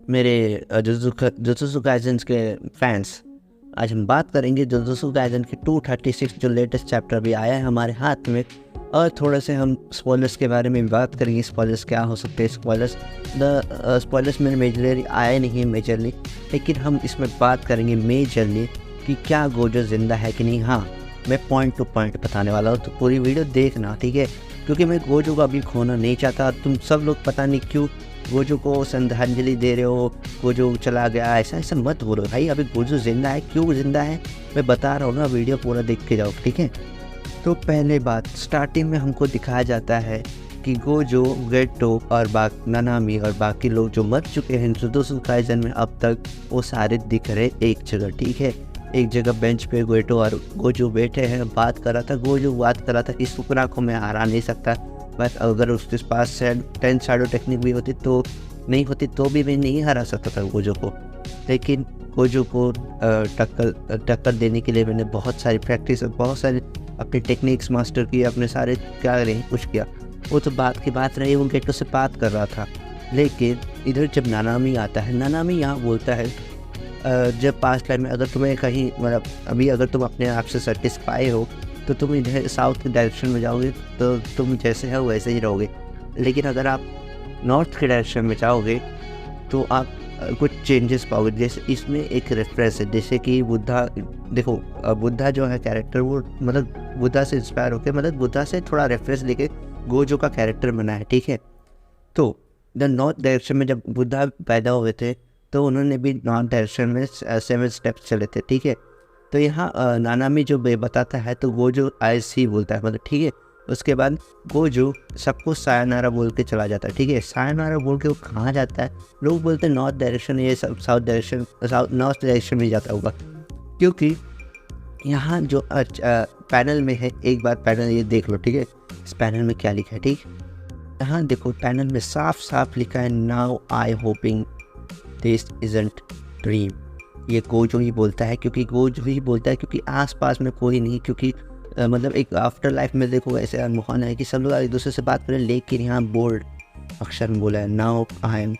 मेरे jujutsu Kaisen के fans, आज हम बात करेंगे जुजुत्सु काइसेन के 236 जो लेटेस्ट चैप्टर भी आया है हमारे हाथ में, और थोड़े से हम स्पॉयलर्स के बारे में भी बात करेंगे। स्पॉयलर्स क्या हो सकते हैं, स्पॉयलर्स में मेजरली आए नहीं मेजरली, लेकिन हम इसमें बात करेंगे मेजरली कि क्या गोजो ज़िंदा है कि नहीं। हाँ, मैं पॉइंट टू पॉइंट बताने वाला हूँ, तो पूरी वीडियो देखना, ठीक है, क्योंकि मैं गोजो को अभी खोना नहीं चाहता। तुम सब लोग पता नहीं क्यों गोजो को श्रद्धांजलि दे रहे हो, गोजो चला गया, ऐसा मत बोलो भाई। अभी गोजो जिंदा है, क्यों जिंदा है मैं बता रहा हूँ ना, वीडियो पूरा देख के जाओ, ठीक है। तो पहले बात, स्टार्टिंग में हमको दिखाया जाता है कि गोजो, गेटो और नानामी और बाकी लोग जो मर चुके हैं जुजुत्सु काइसेन में अब तक, वो सारे दिख रहे एक जगह, ठीक है। एक जगह बेंच पे गेटो और गोजो बैठे हैं, बात कर रहा था। गोजो बात कर रहा था कि सुकुना को मैं हरा नहीं सकता, बस अगर उसके पास 10 शैडो टेक्निक भी होती तो नहीं होती तो भी मैं नहीं हरा सकता था गोजो को। लेकिन गोजो को टक्कर देने के लिए मैंने बहुत सारी प्रैक्टिस और बहुत सारी अपनी टेक्निक्स मास्टर की, अपने सारे क्या रहे कुछ किया। वो तो बात की बात रही, वो गेटो से बात कर रहा था। लेकिन इधर जब नानामी आता है, नानामी यहाँ बोलता है जब पास्ट टाइम में अगर तुम्हें कहीं मतलब अभी अगर तुम अपने आप से सेटिस्फाई हो तो तुम इधर साउथ के डायरेक्शन में जाओगे तो तुम जैसे हो वैसे ही रहोगे। लेकिन अगर आप नॉर्थ के डायरेक्शन में जाओगे तो आप कुछ चेंजेस पाओगे। जैसे इसमें एक रेफरेंस है, जैसे कि बुद्धा, देखो बुद्धा जो है कैरेक्टर, वो मतलब बुद्धा से इंस्पायर होकर, मतलब बुद्धा से थोड़ा रेफरेंस लेके गोजो का कैरेक्टर बना है, ठीक है। तो द नॉर्थ डायरेक्शन में जब बुद्धा पैदा हुए थे तो उन्होंने भी नॉर्थ डायरेक्शन में 7 स्टेप्स चले थे, ठीक है। तो यहाँ नानामी जो बताता है तो गोजो आई बोलता है, मतलब ठीक है। उसके बाद गोजो सबको सायनारा बोल के चला जाता है, ठीक है। सायनारा बोल के वो कहाँ जाता है, लोग बोलते हैं नॉर्थ डायरेक्शन, ये सब नॉर्थ डायरेक्शन में जाता होगा, क्योंकि यहाँ जो पैनल में है, एक बार पैनल ये देख लो, ठीक है। इस पैनल में क्या लिखा है, ठीक, यहाँ देखो पैनल में साफ साफ लिखा है, now I hopping this isn't dream. ये गोजो ही बोलता है, क्योंकि गोजो ही बोलता है क्योंकि आसपास में कोई नहीं, क्योंकि मतलब एक आफ्टर लाइफ में देखो ऐसे अनमोहन है कि सब लोग एक दूसरे से बात करें, लेकिन यहाँ बोल्ड अक्षर में बोला है नाउ आई एम,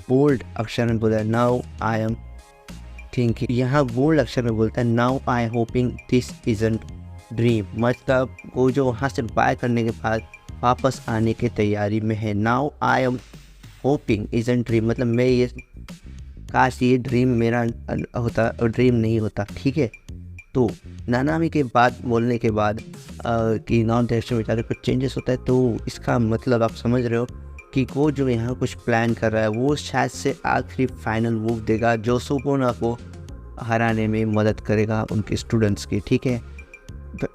बोल्ड अक्षर में बोला है नाउ आई एम थिंकिंग। यहाँ बोल्ड अक्षर में बोलता है now I hopping this isn't dream. मतलब गोजो वहाँ से बाय करने के बाद वापस आने की तैयारी में है। Now I am hoping isn't dream, मतलब मैं ये काश ये ड्रीम मेरा होता और ड्रीम नहीं होता, ठीक है। तो नानामी के बाद बोलने के बाद कि नॉर्थ डायरेक्शन में ज़्यादा कुछ चेंजेस होता है, तो इसका मतलब आप समझ रहे हो कि गोजो यहाँ कुछ प्लान कर रहा है। वो शायद से आखिरी फाइनल मूव देगा जो सुकुना को हराने में मदद करेगा उनके स्टूडेंट्स की, ठीक है।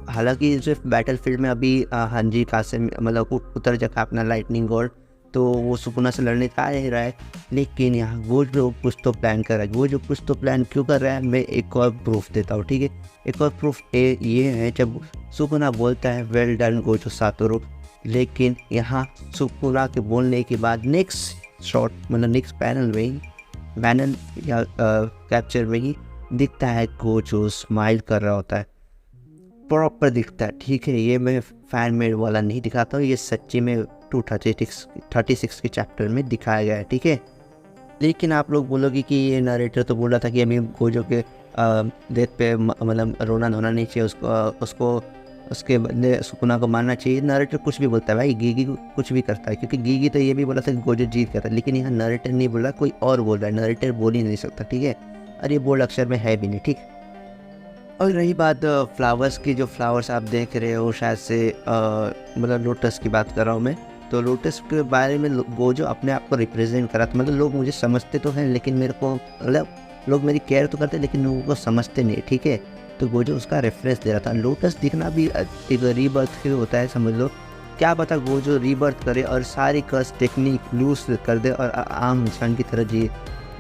हालांकि सिर्फ बैटल फील्ड में अभी हांजी कासे मतलब उतर जाएगा अपना लाइटनिंग गॉड, तो वो सुकुना से लड़ने का ही रहा है। लेकिन यहाँ गोजो कुछ तो प्लान कर रहा है। गोजो कुछ तो प्लान क्यों कर रहा है, मैं एक और प्रूफ देता हूँ, ठीक है। एक और प्रूफ ये है, जब सुकुना बोलता है वेल डन गोजो सातोरू, लेकिन यहाँ सुकुना के बोलने के बाद नेक्स्ट शॉट मतलब नेक्स्ट पैनल या कैप्चर में ही दिखता है गोजो स्माइल कर रहा होता है, प्रॉपर दिखता है, ठीक है। ये मैं फैन मेड वाला नहीं दिखाता हूँ, ये सच्ची में 236 के चैप्टर में दिखाया गया है, ठीक है। लेकिन आप लोग बोलोगे कि ये नरेटर तो बोल रहा था कि अभी गोजो के डेथ पे मतलब रोना धोना नहीं चाहिए, उसको उसके बदले सुकुना को मारना चाहिए। नरेटर कुछ भी बोलता है भाई, गीगी कुछ भी करता है, क्योंकि गीगी तो ये भी बोला था कि गोजो जीत गया था, लेकिन यहाँ नरेटर नहीं बोल रहा, कोई और बोल रहा है। नरेटर बोल ही नहीं सकता, ठीक है, और ये बोल्ड अक्षर में है भी नहीं, ठीक। और रही बात फ्लावर्स की, जो फ्लावर्स आप देख रहे हो शायद से मतलब लोटस की बात कर रहा हूँ मैं, तो लोटस के बारे में गोजो अपने आप को रिप्रेजेंट करा था। मतलब लोग मुझे समझते तो हैं, लेकिन मेरे को मतलब लोग मेरी केयर तो करते लेकिन लोगों को समझते नहीं, ठीक है। तो गोजो उसका रेफरेंस दे रहा था। लोटस दिखना भी एक रीबर्थ होता है, समझ लो। क्या पता गोजो रीबर्थ करे और सारी कर्स टेक्निक लूज कर दे और आम इंसान की तरह जिए,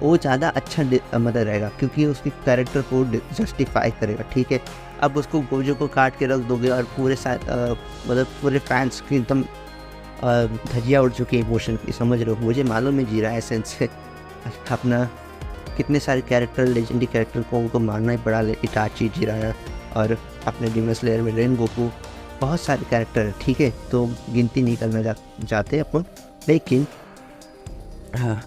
वो ज़्यादा अच्छा मतलब रहेगा, क्योंकि उसके कैरेक्टर को जस्टिफाई करेगा, ठीक है। अब उसको गोजो को काट के रख दोगे और पूरे साथ मतलब पूरे फैंस की एकदम धजिया उड़ चुकी है इमोशन की, समझ रहे हो। मुझे मालूम है जी रहा है सेंस से अपना कितने सारे कैरेक्टर, लेजेंडरी कैरेक्टर को उनको मारना ही पड़ा। इटाची, जिराया और अपने डिमन स्लेयर में रेन गोकू, बहुत सारे कैरेक्टर है, ठीक है। तो गिनती नहीं करना चाहते अपन, लेकिन हाँ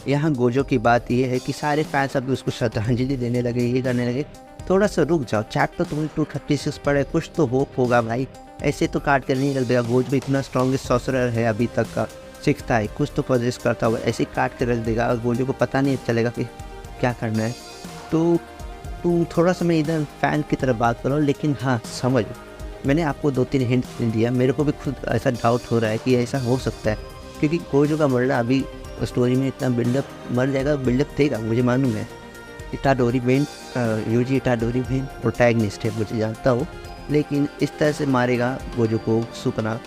यहाँ गोजो की बात ये है कि सारे फैंस अभी उसको श्रद्धांजलि देने लगे, ये करने लगे। थोड़ा सा रुक जाओ, चैप्टर तुम्हें 236 पढ़े, कुछ तो होप होगा भाई। ऐसे तो काट कर नहीं रख देगा। गोजो इतना स्ट्रॉन्गेस्ट सॉर्सरर है अभी तक का, सीखता है, कुछ तो पोजेस करता होगा, ऐसे ही काट के रख देगा और गोजो को पता नहीं चलेगा कि क्या करना है। तो तुम थोड़ा सा मैं इधर फ़ैन की तरफ बात करो, लेकिन हाँ समझ, मैंने आपको 2-3 हिंट दिया, मेरे को भी खुद ऐसा डाउट हो रहा है कि ऐसा हो सकता है, क्योंकि गोजो का मरना अभी स्टोरी में इतना बिल्डअप, मर जाएगा बिल्डअप देगा, मुझे मालूम है। Itadori main UG Itadori main protagonist है, मुझे जानता हूँ, लेकिन इस तरह से मारेगा गोजो को सुकना,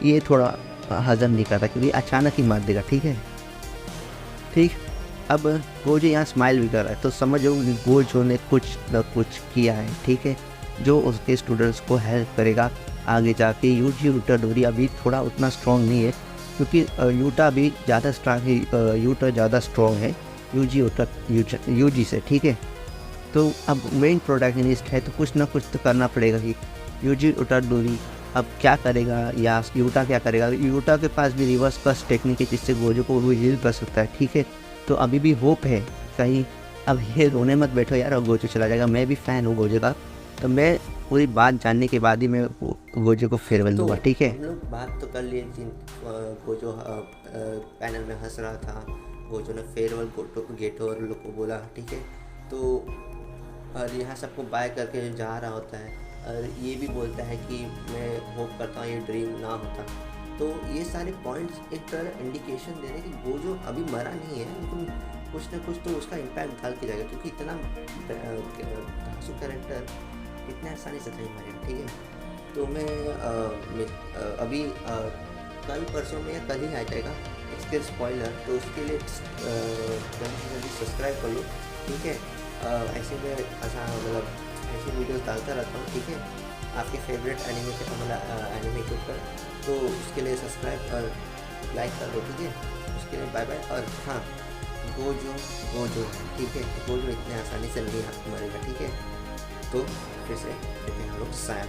ये थोड़ा हजम नहीं करता, क्योंकि अचानक ही मार देगा। ठीक है, ठीक। अब गोजो यहाँ स्माइल भी कर रहा है, तो समझो कि गोजो ने कुछ न कुछ किया है, ठीक है, जो उसके स्टूडेंट्स को हेल्प करेगा आगे जाके। यूजी इटाडोरी अभी थोड़ा उतना स्ट्रॉन्ग नहीं है, क्योंकि यूटा अभी ज़्यादा स्ट्रॉन्ग है, यूटा ज़्यादा स्ट्रॉन्ग है यूजी से, ठीक है। तो अब मेन प्रोटैगनिस्ट है, तो कुछ ना कुछ तो करना पड़ेगा ही। यूजी इटाडोरी अब क्या करेगा, या यूटा क्या करेगा। यूटा के पास भी रिवर्स बस टेक्निक है, जिससे गोजो को वो हील कर सकता है, ठीक है। तो अभी भी होप है कहीं। अब ये रोने मत बैठो यार, अब गोजो चला जाएगा। मैं भी फ़ैन हूँ गोजो का, तो मैं पूरी बात जानने के बाद ही मैं गोजो को फेयरवेल दूंगा, ठीक है। हम लोग बात तो कर लिए, गोजो पैनल में हंस रहा था, गोजो ने फेयरवेल गेटो और लोग को बोला, ठीक है। तो और यहाँ सबको बाय करके जा रहा होता है, और ये भी बोलता है कि मैं होप करता हूँ ये ड्रीम ना होता। तो ये सारे पॉइंट्स एक तरह इंडिकेशन दे रहे हैं कि गोजो अभी मरा नहीं है, लेकिन कुछ ना कुछ तो उसका इम्पैक्ट डाल के जाएगा, क्योंकि इतना धांसू कैरेक्टर इतने आसानी से नहीं मरेगा, ठीक है। तो मैं अभी कल परसों में या कल ही आ जाएगा इसके स्पॉइलर, तो उसके लिए जल्दी सब्सक्राइब कर लो, ठीक है। ऐसे में ऐसा मतलब ऐसी वीडियोस डालता रहता हूँ, ठीक है, आपके फेवरेट एनिमे के मतलब एनिमे के ऊपर। तो उसके लिए सब्सक्राइब और लाइक कर लो, ठीक है। उसके लिए बाय बाय। और हाँ, गोजो ठीक है, गोजो इतने आसानी से नहीं मरेगा, ठीक है। तो फिर से देखते हैं हम लोग सायन।